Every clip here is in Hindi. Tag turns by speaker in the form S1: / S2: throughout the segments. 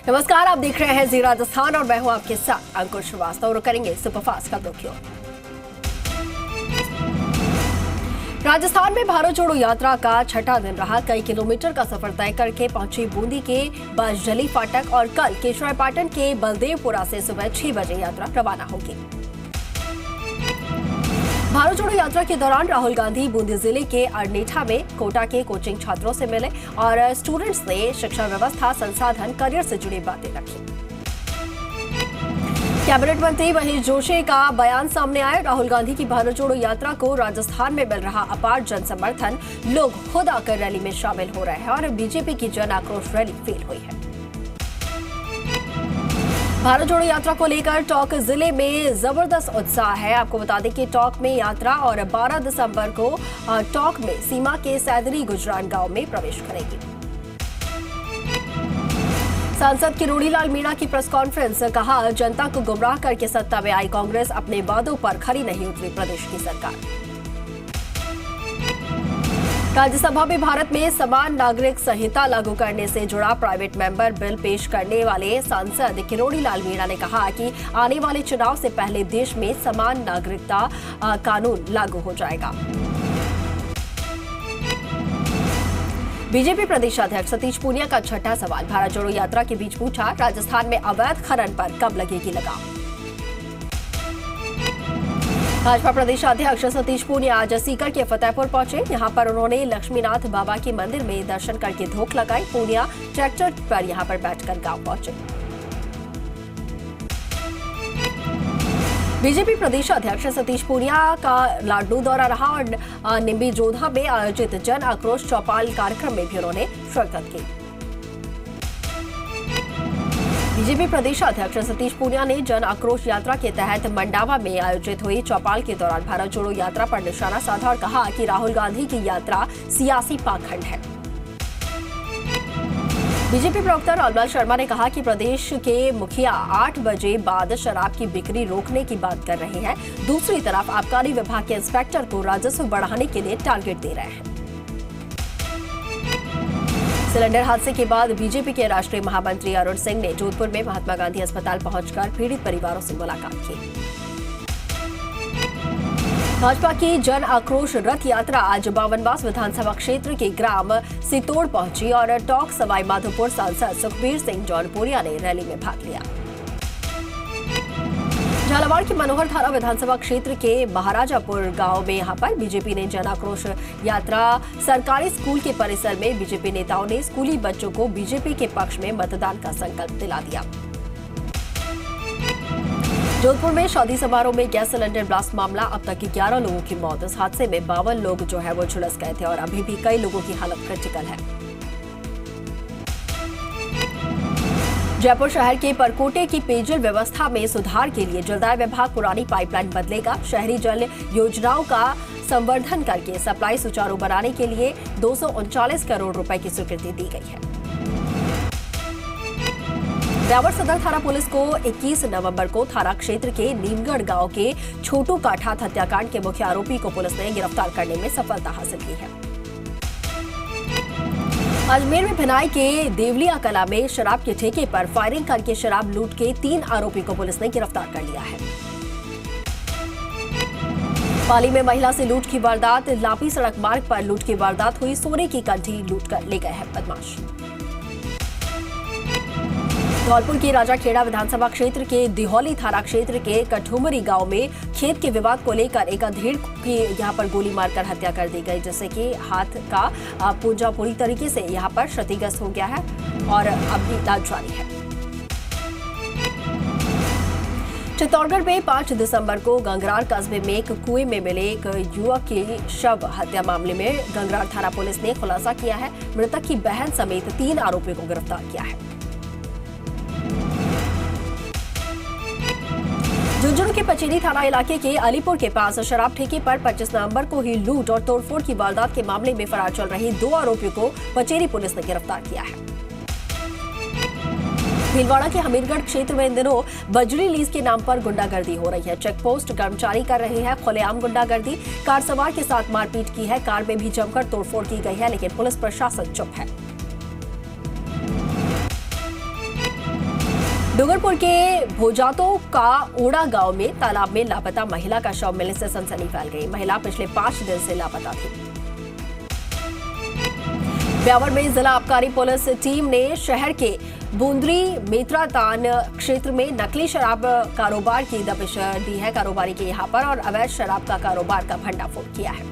S1: नमस्कार, आप देख रहे हैं जी राजस्थान और मैं हूं आपके साथ अंकुर श्रीवास्तव और करेंगे सुपरफास्ट खबरों की ओर। राजस्थान में भारत जोड़ो यात्रा का छठा दिन रहा। कई किलोमीटर का सफर तय करके पहुंची बूंदी के बाजजली फाटक और कल केशवापाटन के बलदेवपुरा से सुबह 6 बजे यात्रा रवाना होगी। भारत जोड़ो यात्रा के दौरान राहुल गांधी बूंदी जिले के अरनेठा में कोटा के कोचिंग छात्रों से मिले और स्टूडेंट्स ने शिक्षा व्यवस्था, संसाधन, करियर से जुड़ी बातें रखी। कैबिनेट मंत्री महेश जोशी का बयान सामने आया। राहुल गांधी की भारत जोड़ो यात्रा को राजस्थान में मिल रहा अपार जन समर्थन, लोग खुद आकर रैली में शामिल हो रहे हैं और बीजेपी की जन आक्रोश रैली फेल हुई है। भारत जोड़ो यात्रा को लेकर टोंक जिले में जबरदस्त उत्साह है। आपको बता दें कि टोंक में यात्रा और 12 दिसंबर को टोंक में सीमा के सैदरी गुजरान गांव में प्रवेश करेगी। सांसद किरोड़ीलाल मीणा की प्रेस कॉन्फ्रेंस, कहा जनता को गुमराह करके सत्ता में आई कांग्रेस अपने वादों पर खरी नहीं उतरी प्रदेश की सरकार। राज्यसभा में भारत में समान नागरिक संहिता लागू करने से जुड़ा प्राइवेट मेंबर बिल पेश करने वाले सांसद किरोड़ीलाल मीणा ने कहा कि आने वाले चुनाव से पहले देश में समान नागरिकता कानून लागू हो जाएगा। बीजेपी प्रदेशाध्यक्ष सतीश पूनिया का छठा सवाल भारत जोड़ो यात्रा के बीच पूछा, राजस्थान में अवैध खनन पर कब लगेगी लगाम। भाजपा प्रदेशाध्यक्ष सतीश पूनिया आज सीकर के फतेहपुर पहुंचे। यहां पर उन्होंने लक्ष्मीनाथ बाबा के मंदिर में दर्शन करके धोख लगाई। पूनिया ट्रैक्टर पर यहां पर बैठकर गांव पहुंचे। बीजेपी प्रदेशाध्यक्ष सतीश पूनिया का लाडनू दौरा रहा और निम्बी जोधा में आयोजित जन आक्रोश चौपाल कार्यक्रम में भी उन्होंने शिरकत की। बीजेपी प्रदेशाध्यक्ष सतीश पूनिया ने जन आक्रोश यात्रा के तहत मंडावा में आयोजित हुई चौपाल के दौरान भारत जोड़ो यात्रा पर निशाना साधा और कहा कि राहुल गांधी की यात्रा सियासी पाखंड है। बीजेपी प्रवक्ता रामलाल शर्मा ने कहा कि प्रदेश के मुखिया 8 बजे बाद शराब की बिक्री रोकने की बात कर रहे हैं। दूसरी तरफ आबकारी विभाग के इंस्पेक्टर को राजस्व बढ़ाने के लिए टारगेट दे रहे हैं। सिलेंडर हादसे के बाद बीजेपी के राष्ट्रीय महामंत्री अरुण सिंह ने जोधपुर में महात्मा गांधी अस्पताल पहुंचकर पीड़ित परिवारों से मुलाकात की। भाजपा की जन आक्रोश रथ यात्रा आज बावनबास विधानसभा क्षेत्र के ग्राम सितोड़ पहुंची और टोंक सवाई माधोपुर सांसद सुखबीर सिंह जौनपुरिया ने रैली में भाग लिया। झालावाड़ के मनोहर थाना विधानसभा क्षेत्र के महाराजापुर गांव में यहां पर बीजेपी ने जन आक्रोश यात्रा सरकारी स्कूल के परिसर में बीजेपी नेताओं ने स्कूली बच्चों को बीजेपी के पक्ष में मतदान का संकल्प दिला दिया। जोधपुर में शादी समारोह में गैस सिलेंडर ब्लास्ट मामला, अब तक 11 लोगों की मौत। इस हादसे में 52 लोग जो है वो झुलस गए थे और अभी भी कई लोगों की हालत क्रिटिकल है। जयपुर शहर के परकोटे की पेयजल व्यवस्था में सुधार के लिए जलदाय विभाग पुरानी पाइपलाइन बदलेगा। शहरी जल योजनाओं का संवर्धन करके सप्लाई सुचारू बनाने के लिए 239 करोड़ रुपए की स्वीकृति दी गई है। ब्यावर सदर थाना पुलिस को 21 नवंबर को थाना क्षेत्र के नीमगढ़ गांव के छोटू काठात हत्याकांड के मुख्य आरोपी को पुलिस ने गिरफ्तार करने में सफलता हासिल की है। अजमेर में भिनाई के देवलिया कला में शराब के ठेके पर फायरिंग करके शराब लूट के 3 आरोपी को पुलिस ने गिरफ्तार कर लिया है। पाली में महिला से लूट की वारदात, लापी सड़क मार्ग पर लूट की वारदात हुई। सोने की कंठी लूट कर ले गए हैं बदमाश। धौलपुर के राजाखेड़ा विधानसभा क्षेत्र के दिहौली थाना क्षेत्र के कठुमरी गांव में खेत के विवाद को लेकर एक अधेड़ की यहां पर गोली मारकर हत्या कर दी गई, जिससे कि हाथ का पूंजा पूरी तरीके से यहां पर क्षतिग्रस्त हो गया है और अब भी इलाज जारी है। चित्तौड़गढ़ में 5 दिसंबर को गंगरार कस्बे में एक कुएं में मिले एक युवक की शव हत्या मामले में गंगरार थाना पुलिस ने खुलासा किया है। मृतक की बहन समेत 3 आरोपियों को गिरफ्तार किया है। झुंझुनू के पचेरी थाना इलाके के अलीपुर के पास शराब ठेके पर 25 नवंबर को ही लूट और तोड़फोड़ की वारदात के मामले में फरार चल रही 2 आरोपियों को पचेरी पुलिस ने गिरफ्तार किया है। भीलवाड़ा के हमीरगढ़ क्षेत्र में इन दिनों बजरी लीज के नाम पर गुंडागर्दी हो रही है। चेकपोस्ट कर्मचारी कर रहे हैं खुलेआम गुंडागर्दी। कार सवार के साथ मारपीट की है। कार में भी जमकर तोड़फोड़ की गई है, लेकिन पुलिस प्रशासन चुप है। डूंगरपुर के भोजातों का ओड़ा गांव में तालाब में लापता महिला का शव मिलने से सनसनी फैल गई। महिला पिछले 5 दिन से लापता थी। ब्यावर में जिला आबकारी पुलिस टीम ने शहर के बूंदरी मेत्रातान क्षेत्र में नकली शराब कारोबार की दबिश दी है। कारोबारी के यहां पर और अवैध शराब का कारोबार का भंडाफोड़ किया है।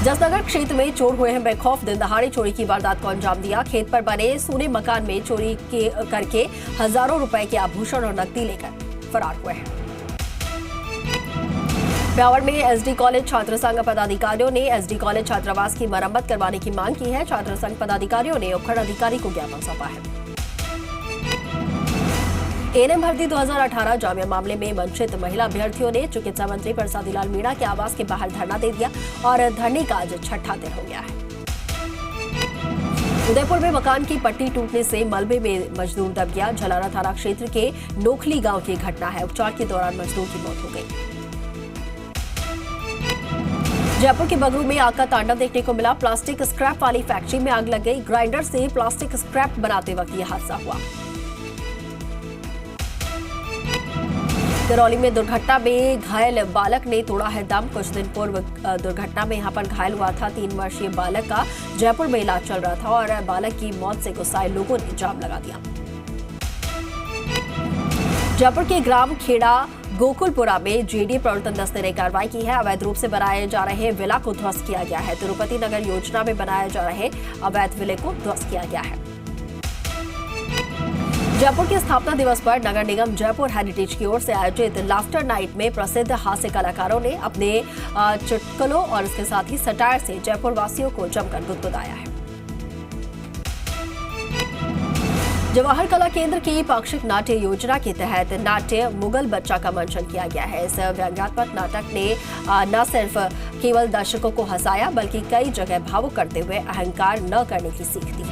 S1: जसनगर क्षेत्र में चोर हुए हैं बेखौफ। दिन दहाड़े चोरी की वारदात को अंजाम दिया। खेत पर बने सोने मकान में चोरी करके हजारों रुपए के आभूषण और नकदी लेकर फरार हुए हैं। ब्यावर में एसडी कॉलेज छात्र संघ पदाधिकारियों ने एसडी कॉलेज छात्रावास की मरम्मत करवाने की मांग की है। छात्र संघ पदाधिकारियों ने उपखंड अधिकारी को ज्ञापन सौंपा है। एएनएम भर्ती 2018 जामिया मामले में वंचित महिला अभ्यर्थियों ने चिकित्सा मंत्री प्रसादीलाल मीणा के आवास के बाहर धरना दे दिया और धरने का आज 6ठा दिन हो गया है। उदयपुर में मकान की पट्टी टूटने से मलबे में मजदूर दब गया। झलारा थाना क्षेत्र के नोखली गांव की घटना है। उपचार के दौरान मजदूर की मौत हो गई। जयपुर के बगरू में आग का तांडव देखने को मिला। प्लास्टिक स्क्रैप वाली फैक्ट्री में आग लग गई। ग्राइंडर से प्लास्टिक स्क्रैप बनाते वक्त यह हादसा हुआ। करौली में दुर्घटना में घायल बालक ने तोड़ा है दम। कुछ दिन पूर्व दुर्घटना में यहां पर घायल हुआ था 3 वर्षीय बालक का जयपुर में इलाज चल रहा था और बालक की मौत से गुस्साए लोगों ने जाम लगा दिया। जयपुर के ग्राम खेड़ा गोकुलपुरा में जेडीए प्रवर्तन दस्ते ने कार्रवाई की है। अवैध रूप से बनाए जा रहे विला को ध्वस्त किया गया है। तिरुपति नगर योजना में बनाए जा रहे अवैध विले को ध्वस्त किया गया है। जयपुर के स्थापना दिवस पर नगर निगम जयपुर हेरिटेज की ओर से आयोजित लाफ्टर नाइट में प्रसिद्ध हास्य कलाकारों ने अपने चुटकुलों और इसके साथ ही सटायर से जयपुर वासियों को जमकर गुदगुदाया है। जवाहर कला केंद्र की पाक्षिक नाट्य योजना के तहत नाट्य मुगल बच्चा का मंचन किया गया है। इस व्यंग्यात्मक नाटक ने न सिर्फ केवल दर्शकों को हंसाया बल्कि कई जगह भावुक करते हुए अहंकार न करने की सीख दी है।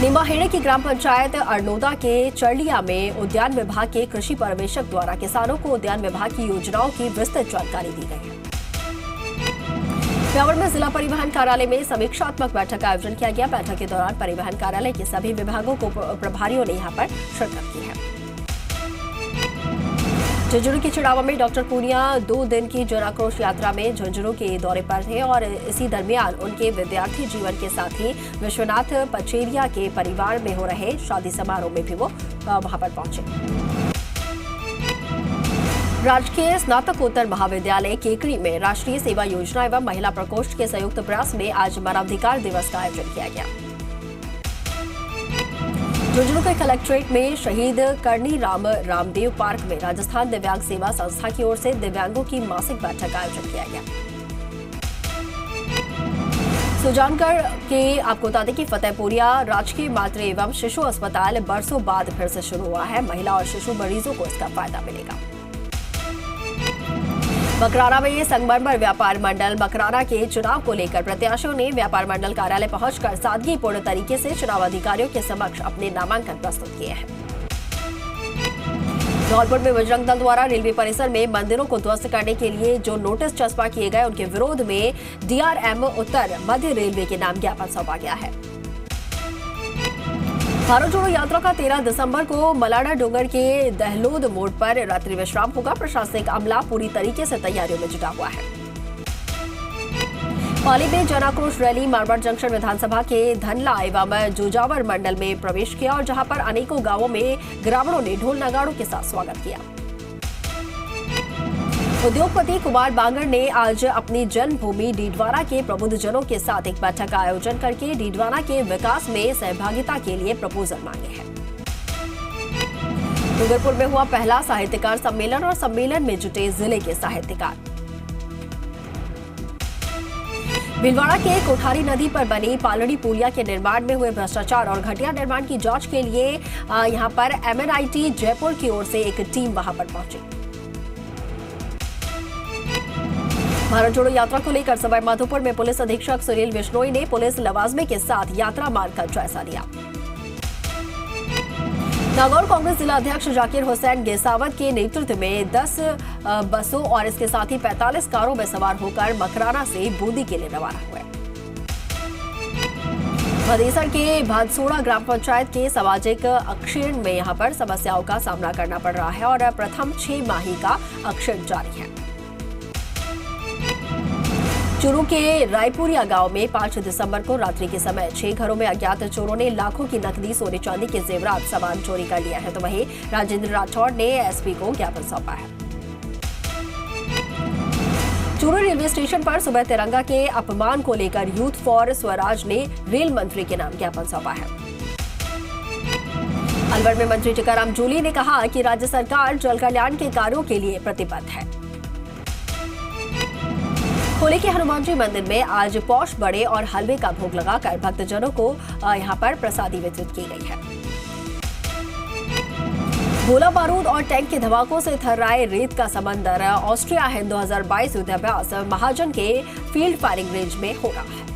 S1: निम्बाहेड़े की ग्राम पंचायत अरनोदा के चरलिया में उद्यान विभाग के कृषि पर्यवेक्षक द्वारा किसानों को उद्यान विभाग की योजनाओं की विस्तृत जानकारी दी गई है। ब्यावर में जिला परिवहन कार्यालय में समीक्षात्मक बैठक का आयोजन किया गया। बैठक के दौरान परिवहन कार्यालय के सभी विभागों को प्रभारियों ने यहां पर शिरकत की है। झुंझुनू के चिड़ावा में डॉक्टर पूनिया 2 दिन की जन आक्रोश यात्रा में झुंझुनू के दौरे पर थे और इसी दरमियान उनके विद्यार्थी जीवन के साथ ही विश्वनाथ पचेरिया के परिवार में हो रहे शादी समारोह में भी वो वहां पर पहुंचे। राजकीय स्नातकोत्तर महाविद्यालय केकड़ी में राष्ट्रीय सेवा योजना एवं महिला प्रकोष्ठ के संयुक्त प्रयास में आज मानवाधिकार दिवस का आयोजन किया गया। झुंझुनू के कलेक्ट्रेट में शहीद करनी राम रामदेव पार्क में राजस्थान दिव्यांग सेवा संस्था की ओर से दिव्यांगों की मासिक बैठक का आयोजन किया गया। सुजानगढ़ के आपको बता दें कि फतेहपुरिया राजकीय मातृ एवं शिशु अस्पताल बरसों बाद फिर से शुरू हुआ है। महिला और शिशु मरीजों को इसका फायदा मिलेगा। मकराना में संगमरमर व्यापार मंडल मकराना के चुनाव को लेकर प्रत्याशियों ने व्यापार मंडल कार्यालय पहुंचकर सादगीपूर्ण तरीके से चुनाव अधिकारियों के समक्ष अपने नामांकन प्रस्तुत किए हैं। धौलपुर में बजरंग दल द्वारा रेलवे परिसर में मंदिरों को ध्वस्त करने के लिए जो नोटिस चस्पा किए गए उनके विरोध में डीआरएम उत्तर मध्य रेलवे के नाम ज्ञापन सौंपा गया है। भारत जोड़ो यात्रा का 13 दिसंबर को मलाडा डोंगर के दहलोद मोड़ पर रात्रि विश्राम होगा। प्रशासनिक अमला पूरी तरीके से तैयारियों में जुटा हुआ है। पाली में जन आक्रोश रैली मारवाड़ जंक्शन विधानसभा के धनला एवं जोजावर मंडल में प्रवेश किया और जहां पर अनेकों गांवों में ग्रामीणों ने ढोल नगाड़ों के साथ स्वागत किया। उद्योगपति कुमार बांगर ने आज अपनी जन्मभूमि डीडवाना के प्रबुद्धजनों के साथ एक बैठक का आयोजन करके डीडवाना के विकास में सहभागिता के लिए प्रपोजल मांगे हैं। डूंगरपुर में हुआ पहला साहित्यकार सम्मेलन और सम्मेलन में जुटे जिले के साहित्यकार। भीलवाड़ा के कोठारी नदी पर बनी पालड़ी पुलिया के निर्माण में हुए भ्रष्टाचार और घटिया निर्माण की जांच के लिए यहां पर एमएनआईटी जयपुर की ओर से एक टीम वहां पर पहुंची। भारत जोड़ो यात्रा को लेकर सवाई माधोपुर में पुलिस अधीक्षक सुनील बिश्नोई ने पुलिस लवाजमे के साथ यात्रा मार्ग का जायजा लिया। नागौर कांग्रेस जिला अध्यक्ष जाकिर हुसैन गेसावत के नेतृत्व में 10 बसों और इसके साथ ही 45 कारों में सवार होकर मकराना से बूंदी के लिए रवाना हुए। भदेसर के भादसोड़ा ग्राम पंचायत के सामाजिक अक्षीण में यहां पर समस्याओं का सामना करना पड़ रहा है और प्रथम 6 माही का अक्षीण जारी है। चूरू के रायपुरिया गांव में 5 दिसंबर को रात्रि के समय 6 घरों में अज्ञात चोरों ने लाखों की नकदी, सोने चांदी के जेवरात सामान चोरी कर लिया है। तो वहीं राजेंद्र राठौड़ ने एसपी को ज्ञापन सौंपा है। चूरू रेलवे स्टेशन पर सुबह तिरंगा के अपमान को लेकर यूथ फॉर स्वराज ने रेल मंत्री के नाम ज्ञापन सौंपा है। अलवर में मंत्री टीकाराम जूली ने कहा कि राज्य सरकार जल कल्याण के कार्यों के लिए प्रतिबद्ध है। खोले के हनुमान जी मंदिर में आज पौष बड़े और हलवे का भोग लगाकर भक्तजनों को यहां पर प्रसादी वितरित की गई है। गोला बारूद और टैंक के धमाकों से थर्राए रेत का समंदर। ऑस्ट्रिया हिंद 2022 युद्धाभ्यास महाजन के फील्ड फायरिंग रेंज में हो रहा है।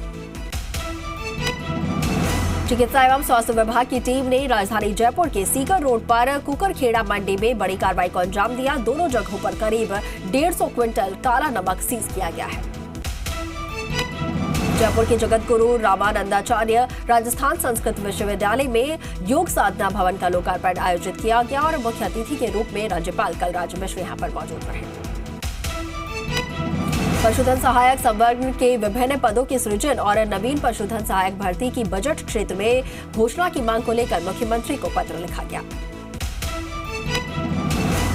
S1: चिकित्सा एवं स्वास्थ्य विभाग की टीम ने राजधानी जयपुर के सीकर रोड पर कुकरखेड़ा मंडी में बड़ी कार्रवाई को अंजाम दिया। दोनों जगहों पर करीब 150 क्विंटल काला नमक सीज किया गया है। जयपुर के जगत गुरु रामानंदाचार्य राजस्थान संस्कृत विश्वविद्यालय में योग साधना भवन का लोकार्पण आयोजित किया गया और मुख्य अतिथि के रूप में राज्यपाल कलराज मिश्र यहां पर मौजूद रहे। पशुधन सहायक संवर्ग के विभिन्न पदों के सृजन और नवीन पशुधन सहायक भर्ती की बजट क्षेत्र में घोषणा की मांग को लेकर मुख्यमंत्री को पत्र लिखा गया।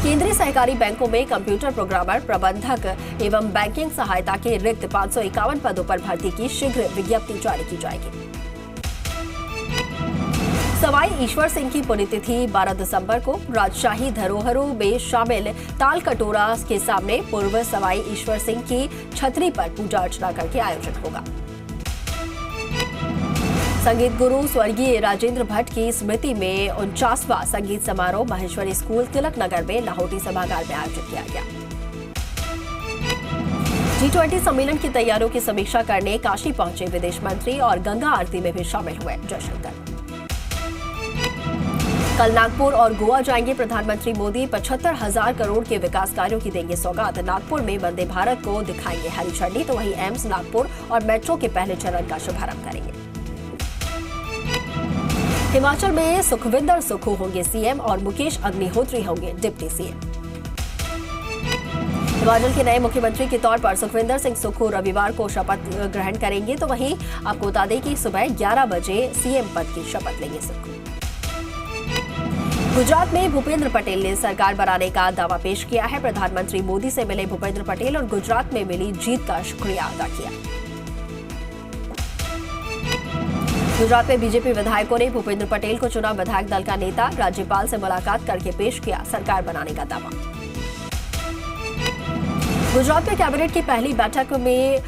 S1: केंद्रीय सहकारी बैंकों में कंप्यूटर प्रोग्रामर, प्रबंधक एवं बैंकिंग सहायता के रिक्त 551 पदों पर भर्ती की शीघ्र विज्ञप्ति जारी की जाएगी। सवाई ईश्वर सिंह की पुण्यतिथि 12 दिसंबर को राजशाही धरोहरों में शामिल ताल कटोरा के सामने पूर्व सवाई ईश्वर सिंह की छतरी पर पूजा अर्चना करके आयोजित होगा। संगीत गुरु स्वर्गीय राजेंद्र भट्ट की स्मृति में 49वां संगीत समारोह महेश्वरी स्कूल तिलक नगर में लाहौटी सभागार में आयोजित किया गया। G20 सम्मेलन की तैयारियों की समीक्षा करने काशी पहुंचे विदेश मंत्री और गंगा आरती में भी शामिल हुए जयशंकर। कल नागपुर और गोवा जाएंगे प्रधानमंत्री मोदी। 75,000 करोड़ के विकास कार्यों की देंगे सौगात। नागपुर में वंदे भारत को दिखाएंगे हरी झंडी, तो वहीं एम्स नागपुर और मेट्रो के पहले चरण का शुभारंभ करेंगे। हिमाचल में सुखविंदर सुक्खू होंगे सीएम और मुकेश अग्निहोत्री होंगे डिप्टी सीएम। हिमाचल के नए मुख्यमंत्री के तौर पर सुखविंदर सिंह सुक्खू रविवार को शपथ ग्रहण करेंगे। तो वहीं आपको बता दें कि सुबह 11 बजे सीएम पद की शपथ लेंगे सुक्खू। गुजरात में भूपेंद्र पटेल ने सरकार बनाने का दावा पेश किया है। प्रधानमंत्री मोदी से मिले भूपेंद्र पटेल और गुजरात में मिली जीत का शुक्रिया अदा किया। गुजरात में बीजेपी विधायकों ने भूपेंद्र पटेल को चुना विधायक दल का नेता। राज्यपाल से मुलाकात करके पेश किया सरकार बनाने का दावा। गुजरात में कैबिनेट की पहली बैठक में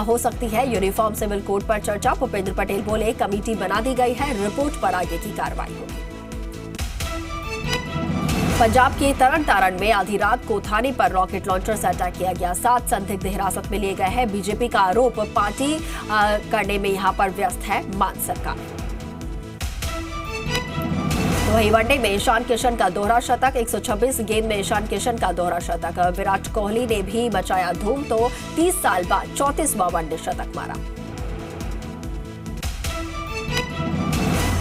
S1: हो सकती है यूनिफॉर्म सिविल कोड पर चर्चा। भूपेंद्र पटेल बोले, कमेटी बना दी गई है, रिपोर्ट पर आगे की कार्रवाई होगी। पंजाब के तरन तारण में आधी रात को थाने पर रॉकेट लॉन्चर से अटैक किया गया। 7 संदिग्ध हिरासत में लिए गए हैं। बीजेपी का आरोप पार्टी करने में यहां पर व्यस्त है मान सरकार। तो वहीं वनडे में ईशान किशन का दोहरा शतक। 126 गेंद में ईशान किशन का दोहरा शतक। विराट कोहली ने भी मचाया धूम, तो 30 साल बाद 34वां वनडे शतक मारा।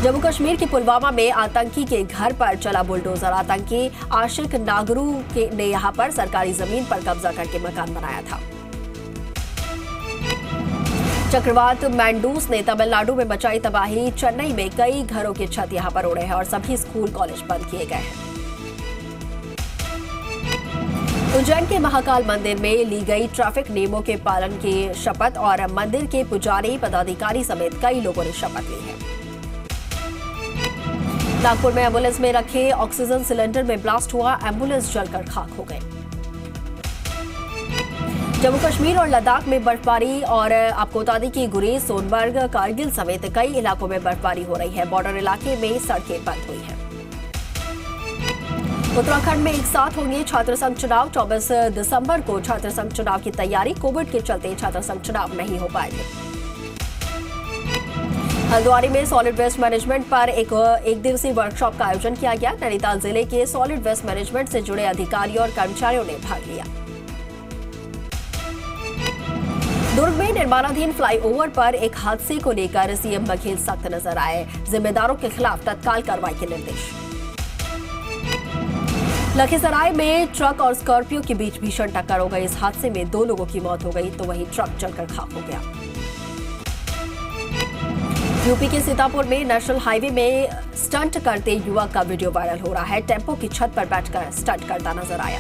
S1: जम्मू कश्मीर के पुलवामा में आतंकी के घर पर चला बुलडोजर। आतंकी आशिक नागरू ने यहां पर सरकारी जमीन पर कब्जा करके मकान बनाया था। चक्रवात मैंडूस ने तमिलनाडु में मचाई तबाही। चेन्नई में कई घरों के छत यहां पर उड़े हैं और सभी स्कूल कॉलेज बंद किए गए हैं। उज्जैन के महाकाल मंदिर में ली गई ट्रैफिक नियमों के पालन की शपथ और मंदिर के पुजारी, पदाधिकारी समेत कई लोगों ने शपथ ली है। नागपुर में एम्बुलेंस में रखे ऑक्सीजन सिलेंडर में ब्लास्ट हुआ। एम्बुलेंस जलकर खाक हो गई। जम्मू कश्मीर और लद्दाख में बर्फबारी और आपको बता दें कि गुरेज, सोनबर्ग, कारगिल समेत कई इलाकों में बर्फबारी हो रही है। बॉर्डर इलाके में सड़कें बंद हुई हैं। उत्तराखंड में एक साथ होंगे छात्र संघ चुनाव। 24 दिसंबर को छात्र संघ चुनाव की तैयारी। कोविड के चलते छात्र संघ चुनाव नहीं हो पाए थे। हल्द्वानी में सॉलिड वेस्ट मैनेजमेंट पर एक दिवसीय वर्कशॉप का आयोजन किया गया। नैनीताल जिले के सॉलिड वेस्ट मैनेजमेंट से जुड़े अधिकारियों और कर्मचारियों ने भाग लिया। दुर्ग में निर्माणाधीन फ्लाईओवर पर एक हादसे को लेकर सीएम बघेल सख्त नजर आए। जिम्मेदारों के खिलाफ तत्काल कार्रवाई के निर्देश। लखीसराय में ट्रक और स्कॉर्पियो के बीच भीषण टक्कर हो गई। इस हादसे में 2 लोगों की मौत हो गई तो वहीं ट्रक जलकर खाक हो गया। यूपी के सीतापुर में नेशनल हाईवे में स्टंट करते युवक का वीडियो वायरल हो रहा है। टेम्पो की छत पर बैठकर स्टंट करता नजर आया।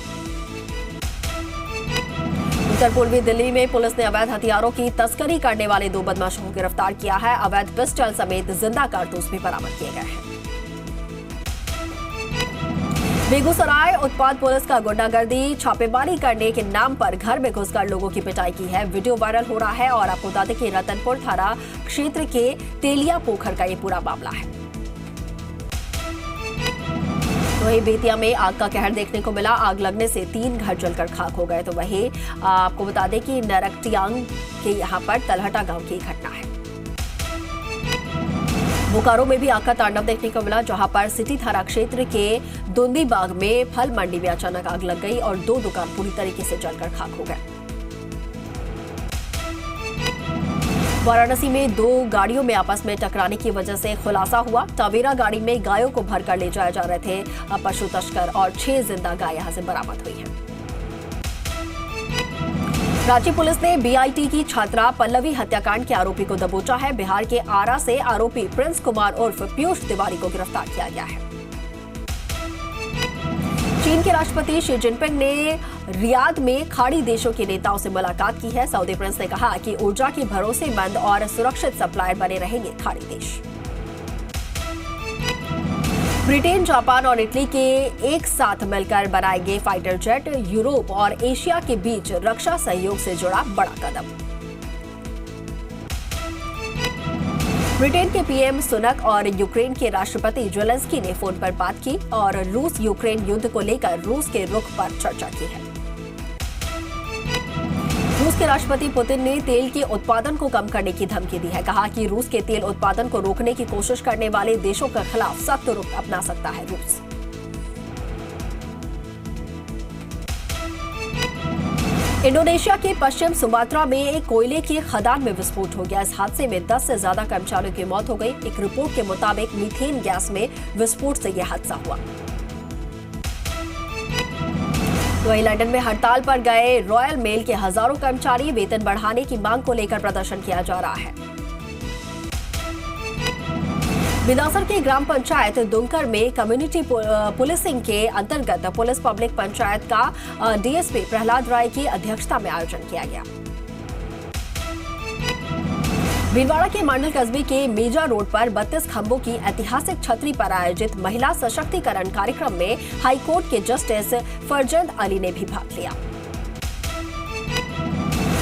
S1: उत्तर पूर्वी दिल्ली में पुलिस ने अवैध हथियारों की तस्करी करने वाले 2 बदमाशों को गिरफ्तार किया है। अवैध पिस्टल समेत जिंदा कारतूस भी बरामद किए गए हैं। बेगूसराय उत्पाद पुलिस का गुंडागर्दी छापेमारी करने के नाम पर घर में घुसकर लोगों की पिटाई की है। वीडियो वायरल हो रहा है और आपको बता दें कि रतनपुर थाना क्षेत्र के तेलिया पोखर का ये पूरा मामला है। वहीं बेतिया में आग का कहर देखने को मिला। आग लगने से 3 घर जलकर खाक हो गए तो वहीं आपको बता दें कि नरकटियांग के यहां पर तलहटा गांव की घटना है। बोकारो में भी आग का तांडव देखने को मिला, जहां पर सिटी थाना क्षेत्र के दुंदी बाग में फल मंडी में अचानक आग लग गई और 2 दुकान पूरी तरीके से जलकर खाक हो गए। वाराणसी में 2 गाड़ियों में आपस में टकराने की वजह से खुलासा हुआ। टवेरा गाड़ी में गायों को भरकर ले जाए जा रहे थे पशु तस्कर और 6 जिंदा गाय यहां से बरामद हुई है। रांची पुलिस ने बीआईटी की छात्रा पल्लवी हत्याकांड के आरोपी को दबोचा है। बिहार के आरा से आरोपी प्रिंस कुमार उर्फ पीयूष तिवारी को गिरफ्तार किया गया है। चीन के राष्ट्रपति शी जिनपिंग ने रियाद में खाड़ी देशों के नेताओं से मुलाकात की है। सऊदी प्रिंस ने कहा कि ऊर्जा के भरोसेमंद और सुरक्षित सप्लायर बने रहेंगे खाड़ी देश। ब्रिटेन, जापान और इटली के एक साथ मिलकर बनाएंगे फाइटर जेट। यूरोप और एशिया के बीच रक्षा सहयोग से जुड़ा बड़ा कदम। ब्रिटेन के पीएम सुनक और यूक्रेन के राष्ट्रपति जेलेंस्की ने फोन पर बात की और रूस यूक्रेन युद्ध को लेकर रूस के रुख पर चर्चा की है। रूस के राष्ट्रपति पुतिन ने तेल के उत्पादन को कम करने की धमकी दी है। कहा कि रूस के तेल उत्पादन को रोकने की कोशिश करने वाले देशों के खिलाफ सख्त रुख अपना सकता है रूस। इंडोनेशिया के पश्चिम सुमात्रा में एक कोयले की खदान में विस्फोट हो गया। इस हादसे में 10 से ज्यादा कर्मचारियों की मौत हो गई। एक रिपोर्ट के मुताबिक मीथेन गैस में विस्फोट से यह हादसा हुआ। वहीं लंदन में हड़ताल पर गए रॉयल मेल के हजारों कर्मचारी। वेतन बढ़ाने की मांग को लेकर प्रदर्शन किया जा रहा है। बिलासर के ग्राम पंचायत दुंकर में कम्युनिटी पुलिसिंग के अंतर्गत पुलिस पब्लिक पंचायत का डीएसपी प्रहलाद राय की अध्यक्षता में आयोजन किया गया। भीलवाड़ा के मांडल कस्बे के मेजा रोड पर 32 खंभों की ऐतिहासिक छतरी पर आयोजित महिला सशक्तिकरण कार्यक्रम में हाईकोर्ट के जस्टिस फरजंद अली ने भी भाग लिया।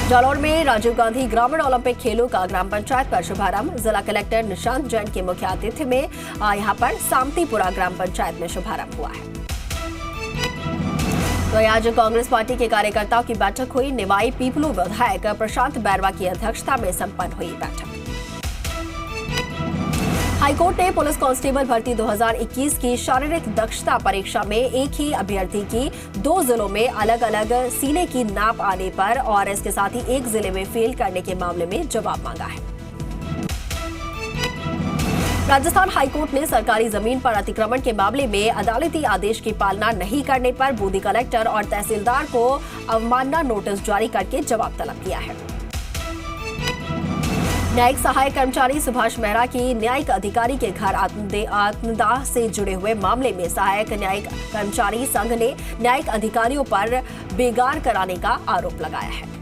S1: जालौर में राजीव गांधी ग्रामीण ओलंपिक खेलों का ग्राम पंचायत पर शुभारंभ। जिला कलेक्टर निशांत जैन के मुख्य आतिथ्य में यहां पर सामतीपुरा ग्राम पंचायत में शुभारंभ हुआ है। तो आज कांग्रेस पार्टी के कार्यकर्ताओं की बैठक हुई। निवाई पीपलू विधायक प्रशांत बैरवा की अध्यक्षता में संपन्न हुई बैठक। हाईकोर्ट ने पुलिस कांस्टेबल भर्ती 2021 की शारीरिक दक्षता परीक्षा में एक ही अभ्यर्थी की 2 जिलों में अलग अलग सीने की नाप आने पर और इसके साथ ही एक जिले में फेल करने के मामले में जवाब मांगा है। राजस्थान हाईकोर्ट ने सरकारी जमीन पर अतिक्रमण के मामले में अदालती आदेश की पालना नहीं करने पर बूंदी कलेक्टर और तहसीलदार को अवमानना नोटिस जारी करके जवाब तलब किया है। न्यायिक सहायक कर्मचारी सुभाष मेहरा की न्यायिक अधिकारी के घर आत्मदाह से जुड़े हुए मामले में सहायक न्यायिक कर्मचारी संघ ने न्यायिक अधिकारियों पर बेगार कराने का आरोप लगाया है।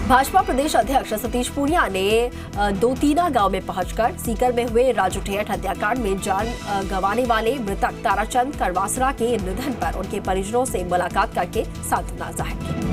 S1: भाजपा प्रदेश अध्यक्ष सतीश पूनिया ने दोतीना गांव में पहुंचकर सीकर में हुए राजू ठेठ हत्याकांड में जान गंवाने वाले मृतक ताराचंद करवासरा के निधन पर उनके परिजनों से मुलाकात करके सांत्वना जाहिर की।